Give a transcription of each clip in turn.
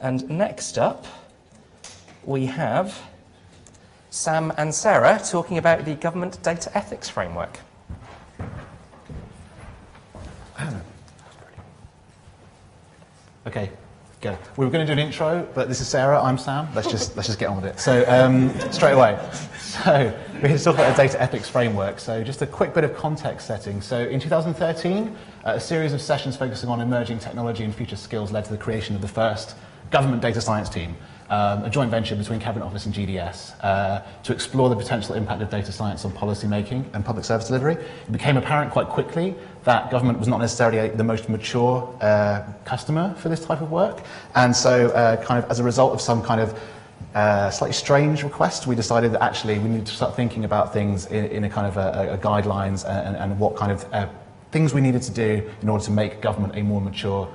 And next up, we have Sam and Sarah talking about the Government Data Ethics Framework. Okay, go. We were going to do an intro, but this is Sarah, I'm Sam. Let's just get on with it. So, straight away. So, we're here to talk about the Data Ethics Framework. So, just a quick bit of context setting. So, in 2013, a series of sessions focusing on emerging technology and future skills led to the creation of the first government data science team, a joint venture between Cabinet Office and GDS, to explore the potential impact of data science on policy making and public service delivery. It became apparent quite quickly that government was not necessarily the most mature customer for this type of work, and so kind of as a result of some kind of slightly strange request, we decided that actually we need to start thinking about things in a kind of a guidelines and what kind of things we needed to do in order to make government a more mature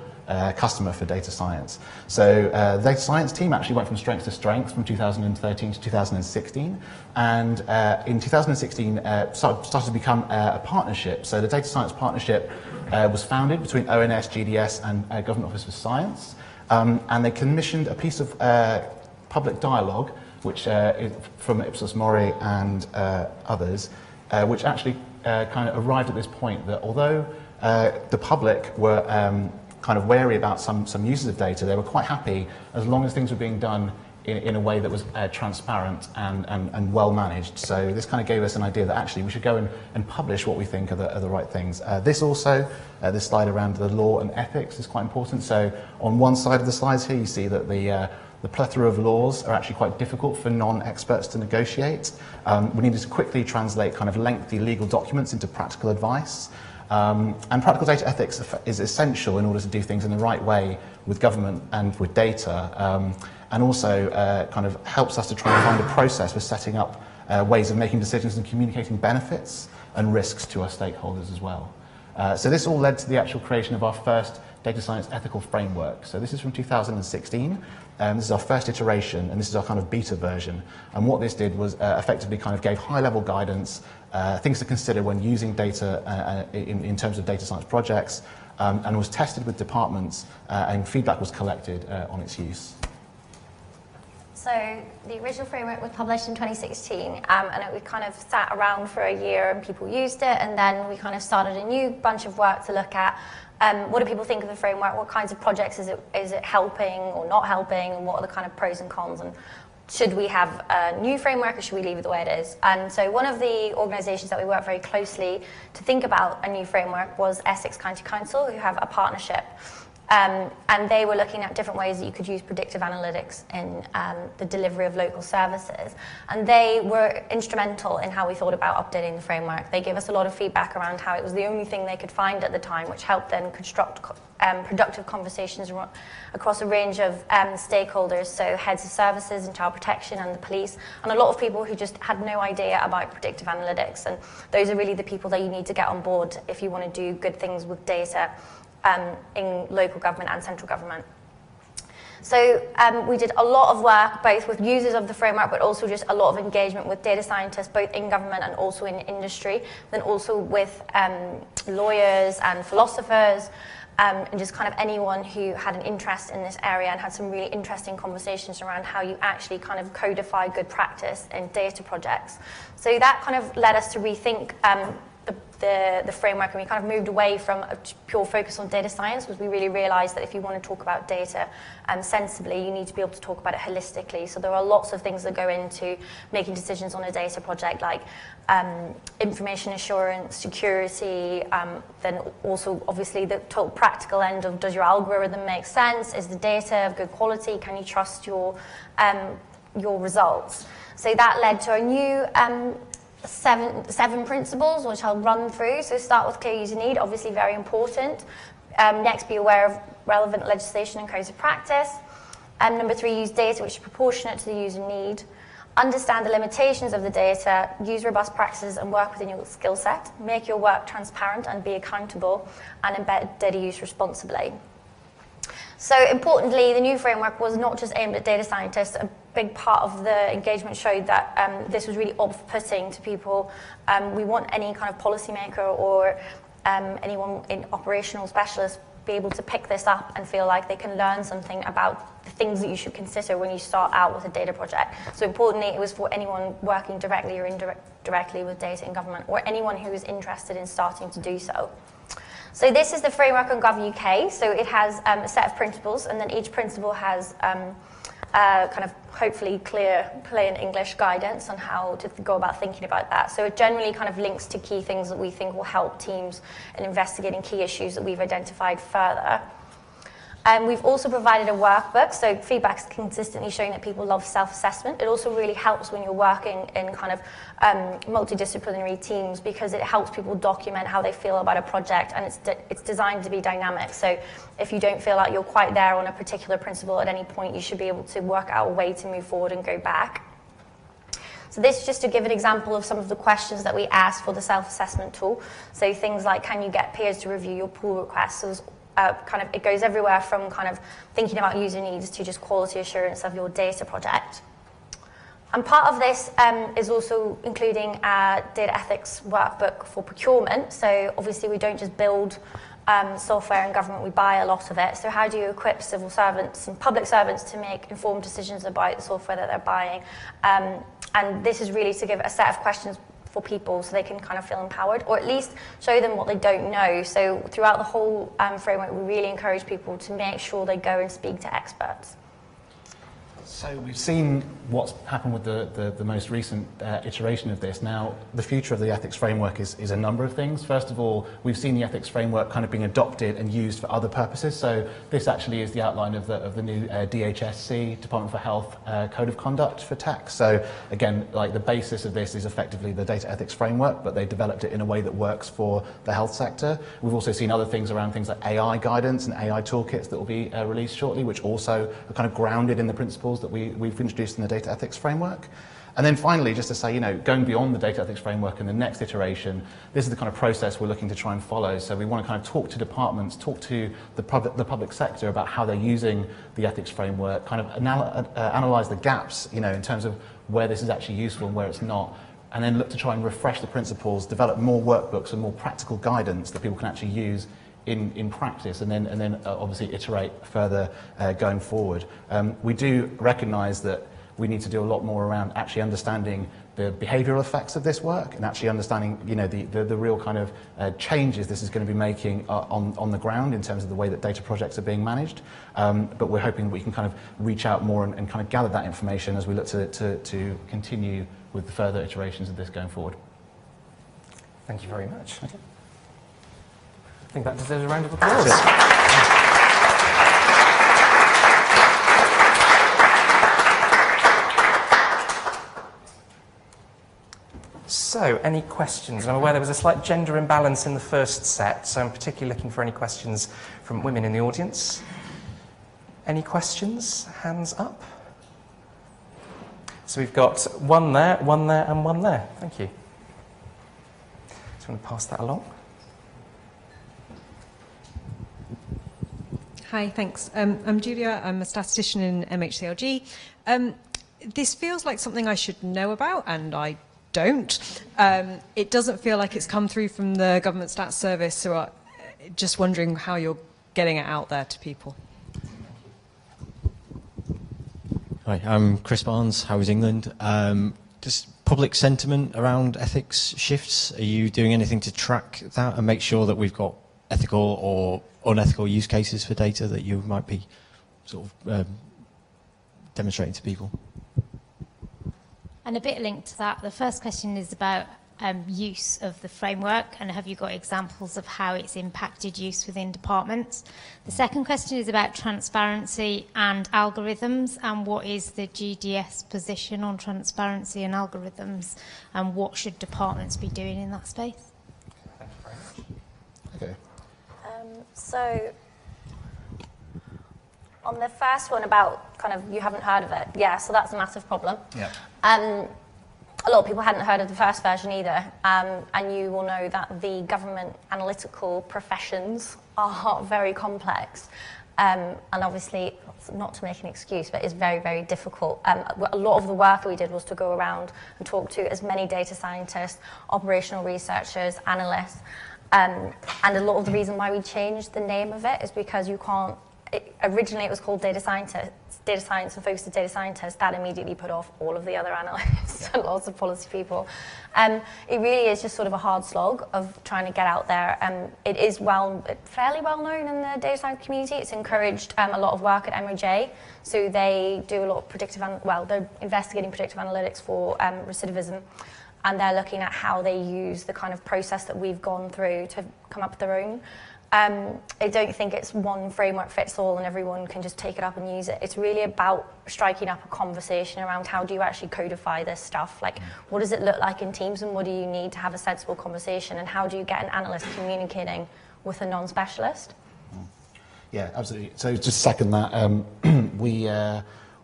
customer for data science. So the data science team actually went from strength to strength from 2013 to 2016, and in 2016 started to become a partnership. So the data science partnership was founded between ONS, GDS and Government Office for Science, and they commissioned a piece of public dialogue which is from Ipsos Mori and others, which actually kind of arrived at this point that although the public were kind of wary about some uses of data, they were quite happy as long as things were being done in a way that was transparent and well managed. So this kind of gave us an idea that actually we should go and publish what we think are the right things. This slide around the law and ethics is quite important. So on one side of the slides here you see that the plethora of laws are actually quite difficult for non-experts to negotiate. We needed to quickly translate kind of lengthy legal documents into practical advice. And practical data ethics is essential in order to do things in the right way with government and with data, and also kind of helps us to try and find a process for setting up ways of making decisions and communicating benefits and risks to our stakeholders as well. So this all led to the actual creation of our first data science ethical framework. So this is from 2016. This is our first iteration, and this is our kind of beta version. And what this did was effectively kind of gave high-level guidance, things to consider when using data in terms of data science projects, and was tested with departments, and feedback was collected on its use. So the original framework was published in 2016, and we kind of sat around for a year and people used it, and then we kind of started a new bunch of work to look at what do people think of the framework, what kinds of projects is it helping or not helping, and what are the kind of pros and cons, and should we have a new framework or should we leave it the way it is? And so one of the organisations that we work very closely to think about a new framework was Essex County Council, who have a partnership. And they were looking at different ways that you could use predictive analytics in the delivery of local services. And they were instrumental in how we thought about updating the framework. They gave us a lot of feedback around how it was the only thing they could find at the time, which helped then construct productive conversations across a range of stakeholders, so heads of services and child protection and the police, and a lot of people who just had no idea about predictive analytics. And those are really the people that you need to get on board if you want to do good things with data in local government and central government. So we did a lot of work both with users of the framework, but also just a lot of engagement with data scientists, both in government and also in industry, then also with lawyers and philosophers, and just kind of anyone who had an interest in this area, and had some really interesting conversations around how you actually kind of codify good practice in data projects. So that kind of led us to rethink the framework, and we kind of moved away from a pure focus on data science, because we really realised that if you want to talk about data sensibly, you need to be able to talk about it holistically. So there are lots of things that go into making decisions on a data project, like information assurance, security, then also obviously the total practical end of, does your algorithm make sense? Is the data of good quality? Can you trust your results? So that led to a new seven principles, which I'll run through. So start with clear user need, obviously very important. Next, be aware of relevant legislation and codes of practice. Number 3, use data which is proportionate to the user need. Understand the limitations of the data, use robust practices and work within your skill set. Make your work transparent and be accountable, and embed data use responsibly. So importantly, the new framework was not just aimed at data scientists. A big part of the engagement showed that this was really off-putting to people. We want any kind of policymaker or anyone in operational specialists be able to pick this up and feel like they can learn something about the things that you should consider when you start out with a data project. So importantly, it was for anyone working directly or indirectly with data in government, or anyone who is interested in starting to do so. So this is the framework on Gov UK. So it has a set of principles, and then each principle has kind of hopefully clear, plain English guidance on how to go about thinking about that. So it generally kind of links to key things that we think will help teams in investigating key issues that we've identified further. We've also provided a workbook, so feedback's consistently showing that people love self-assessment. It also really helps when you're working in kind of multidisciplinary teams, because it helps people document how they feel about a project, and it's designed to be dynamic. So if you don't feel like you're quite there on a particular principle at any point, you should be able to work out a way to move forward and go back. So this is just to give an example of some of the questions that we asked for the self-assessment tool. So things like, can you get peers to review your pull requests? So it goes everywhere from kind of thinking about user needs to just quality assurance of your data project. And part of this is also including a data ethics workbook for procurement. So obviously we don't just build software in government, we buy a lot of it. So how do you equip civil servants and public servants to make informed decisions about the software that they're buying? And this is really to give a set of questions for people so they can kind of feel empowered, or at least show them what they don't know. So throughout the whole framework, we really encourage people to make sure they go and speak to experts. So we've seen what's happened with the most recent iteration of this. Now, the future of the ethics framework is a number of things. First of all, we've seen the ethics framework kind of being adopted and used for other purposes. So this actually is the outline of the new DHSC, Department for Health, Code of Conduct for tax. So again, like the basis of this is effectively the data ethics framework, but they developed it in a way that works for the health sector. We've also seen other things around things like AI guidance and AI toolkits that will be released shortly, which also are kind of grounded in the principles that we've introduced in the data ethics framework. And then finally, just to say, going beyond the data ethics framework in the next iteration, this is the kind of process we're looking to try and follow. So we want to kind of talk to departments, talk to the public sector about how they're using the ethics framework, kind of analyze the gaps, in terms of where this is actually useful and where it's not, and then look to try and refresh the principles, develop more workbooks and more practical guidance that people can actually use in practice, and then obviously iterate further going forward. We do recognise that we need to do a lot more around actually understanding the behavioural effects of this work, and actually understanding the real kind of changes this is going to be making on the ground in terms of the way that data projects are being managed. But we're hoping that we can kind of reach out more and kind of gather that information as we look to continue with the further iterations of this going forward. Thank you very much. Okay. I think that deserves a round of applause. So, any questions? I'm aware there was a slight gender imbalance in the first set, so I'm particularly looking for any questions from women in the audience. Any questions? Hands up. So we've got one there, and one there. Thank you. Just want to pass that along. Hi, thanks. I'm Julia. I'm a statistician in MHCLG. This feels like something I should know about, and I don't. It doesn't feel like it's come through from the Government Stats Service, so I'm just wondering how you're getting it out there to people. Hi, I'm Chris Barnes, How's England. Just public sentiment around ethics shifts. Are you doing anything to track that and make sure that we've got ethical or unethical use cases for data that you might be sort of demonstrating to people? And a bit linked to that, the first question is about use of the framework, and have you got examples of how it's impacted use within departments? The second question is about transparency and algorithms, and what is the GDS position on transparency and algorithms, and what should departments be doing in that space? Thank you very much. Okay. So on the first one about kind of you haven't heard of it, yeah, so that's a massive problem. Yeah. A lot of people hadn't heard of the first version either, and you will know that the government analytical professions are very complex, and obviously, not to make an excuse, but it's very, very difficult. A lot of the work that we did was to go around and talk to as many data scientists, operational researchers, analysts, And a lot of the reason why we changed the name of it is because you can't, originally it was called data science and focused on data scientists. That immediately put off all of the other analysts and lots of policy people. It really is just sort of a hard slog of trying to get out there. It is fairly well known in the data science community. It's encouraged a lot of work at MOJ. So they do a lot of they're investigating predictive analytics for recidivism. And they're looking at how they use the kind of process that we've gone through to come up with their own. I don't think it's one framework fits all and everyone can just take it up and use it. It's really about striking up a conversation around how do you actually codify this stuff? Like, what does it look like in teams and what do you need to have a sensible conversation? And how do you get an analyst communicating with a non-specialist? Yeah, absolutely. So just second that,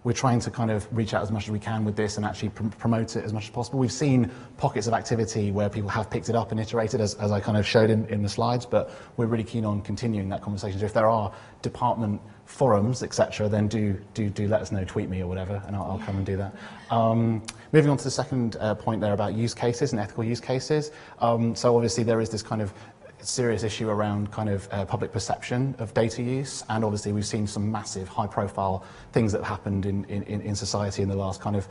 we're trying to kind of reach out as much as we can with this and actually promote it as much as possible. We've seen pockets of activity where people have picked it up and iterated, as I kind of showed in the slides, but we're really keen on continuing that conversation. So if there are department forums, etc., then do let us know, tweet me or whatever, and I'll come and do that. Moving on to the second point there about use cases and ethical use cases. So obviously there is this kind of serious issue around kind of public perception of data use, and obviously we've seen some massive high-profile things that have happened in society in the last kind of,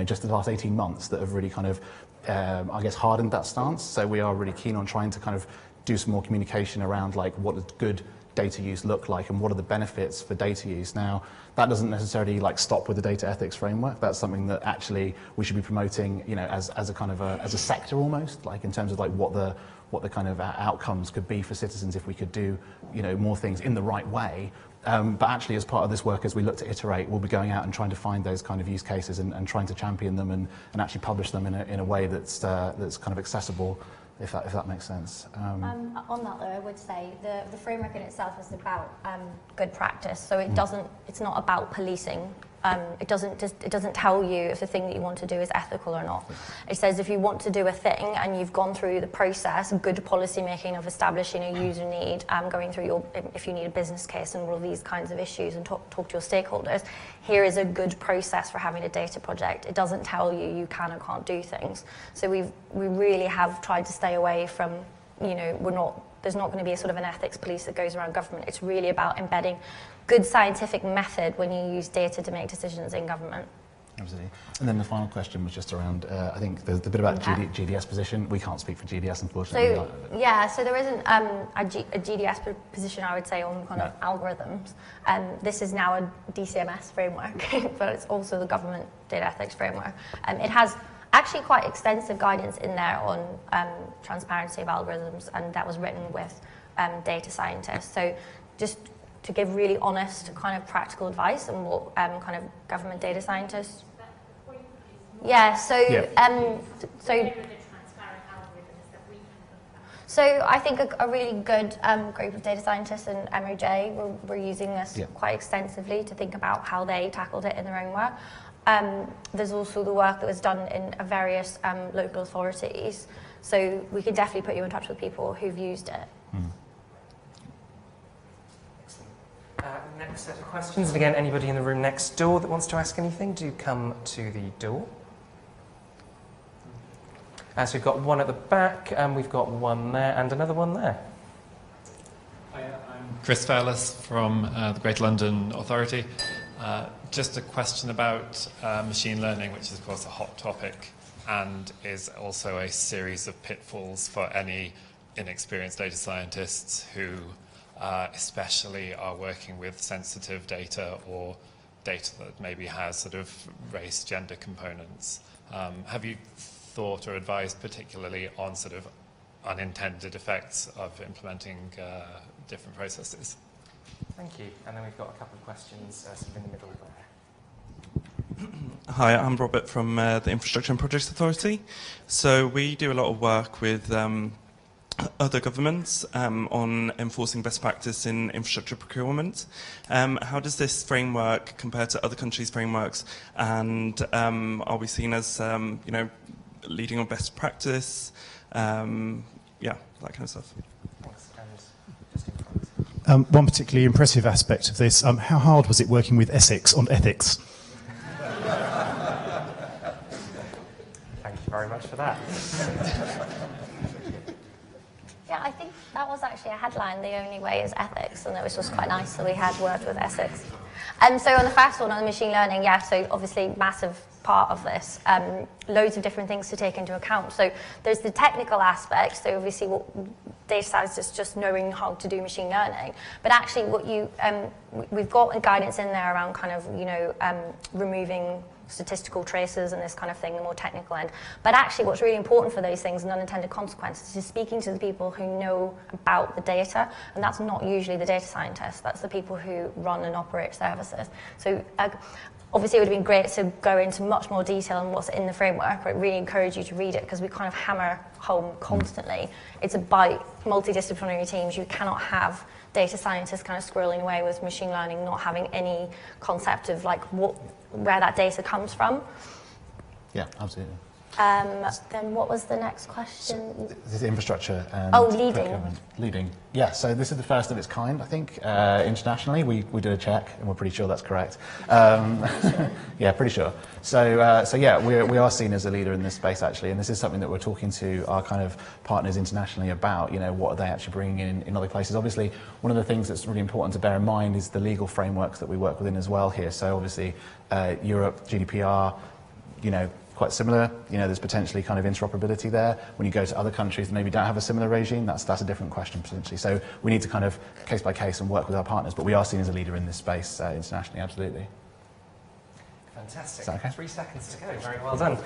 just the last 18 months that have really kind of, I guess, hardened that stance. So we are really keen on trying to kind of do some more communication around like what does good data use look like and what are the benefits for data use. Now, that doesn't necessarily like stop with the data ethics framework. That's something that actually we should be promoting, as a kind of as a sector almost, like in terms of like what the kind of outcomes could be for citizens if we could do, more things in the right way. But actually, as part of this work, as we look to iterate, we'll be going out and trying to find those kind of use cases and trying to champion them and actually publish them in a way that's kind of accessible, if that makes sense. On that though, I would say the framework in itself is about good practice. So it's not about policing. It doesn't tell you if the thing that you want to do is ethical or not. It says if you want to do a thing and you've gone through the process, good policy making of establishing a user need, going through if you need a business case and all of these kinds of issues and talk to your stakeholders, here is a good process for having a data project. It doesn't tell you can or can't do things. So we really have tried to stay away from, there's not going to be a sort of an ethics police that goes around government. It's really about embedding good scientific method when you use data to make decisions in government. Absolutely. And then the final question was just around, I think the bit about GDS position. We can't speak for GDS, unfortunately. So there isn't a GDS position, I would say, on kind of algorithms. This is now a DCMS framework, but it's also the government data ethics framework. It has actually quite extensive guidance in there on transparency of algorithms, and that was written with data scientists. So just to give really honest kind of practical advice on what kind of government data scientists. So I think a really good group of data scientists in MOJ were using this quite extensively to think about how they tackled it in their own work. There's also the work that was done in various local authorities. So we can definitely put you in touch with people who've used it. Next set of questions, and again, anybody in the room next door that wants to ask anything, do come to the door. So we've got one at the back, and we've got one there, and another one there. Hi, I'm Chris Fairless from the Greater London Authority. Just a question about machine learning, which is of course a hot topic, and is also a series of pitfalls for any inexperienced data scientists who especially are working with sensitive data or data that maybe has sort of race, gender components. Have you thought or advised particularly on sort of unintended effects of implementing different processes? Thank you. And then we've got a couple of questions sort of in the middle there. Hi, I'm Robert from the Infrastructure and Projects Authority. So we do a lot of work with other governments on enforcing best practice in infrastructure procurement. How does this framework compare to other countries' frameworks? And are we seen as, leading on best practice? That kind of stuff. Thanks. And just in front. One particularly impressive aspect of this, how hard was it working with Essex on ethics? Thank you very much for that. Yeah, I think that was actually a headline, the only way is ethics, and it was just quite nice that we had worked with Essex. So on the first one, on the machine learning, yeah, so obviously massive part of this, loads of different things to take into account. So there's the technical aspect, so obviously what data science is just knowing how to do machine learning, but actually what we've got guidance in there around kind of, removing statistical traces and this kind of thing, the more technical end. But actually what's really important for those things and unintended consequences is speaking to the people who know about the data, and that's not usually the data scientists, that's the people who run and operate services. So obviously it would have been great to go into much more detail on what's in the framework. I really encourage you to read it because we kind of hammer home constantly. It's about multidisciplinary teams. You cannot have data scientists kind of squirreling away with machine learning, not having any concept of like where that data comes from. Yeah, absolutely. Then what was the next question? This is infrastructure and leading. procurement. Leading. Yeah, so this is the first of its kind, I think, internationally. We did a check, and we're pretty sure that's correct. Yeah, pretty sure. So yeah, we are seen as a leader in this space, actually, and this is something that we're talking to our kind of partners internationally about, what are they actually bringing in other places. Obviously, one of the things that's really important to bear in mind is the legal frameworks that we work within as well here. So obviously, Europe, GDPR, quite similar. There's potentially kind of interoperability there. When you go to other countries that maybe don't have a similar regime, that's a different question potentially. So we need to kind of case by case and work with our partners, but we are seen as a leader in this space internationally, absolutely. Fantastic. Is that okay? 3 seconds to go. Very well done.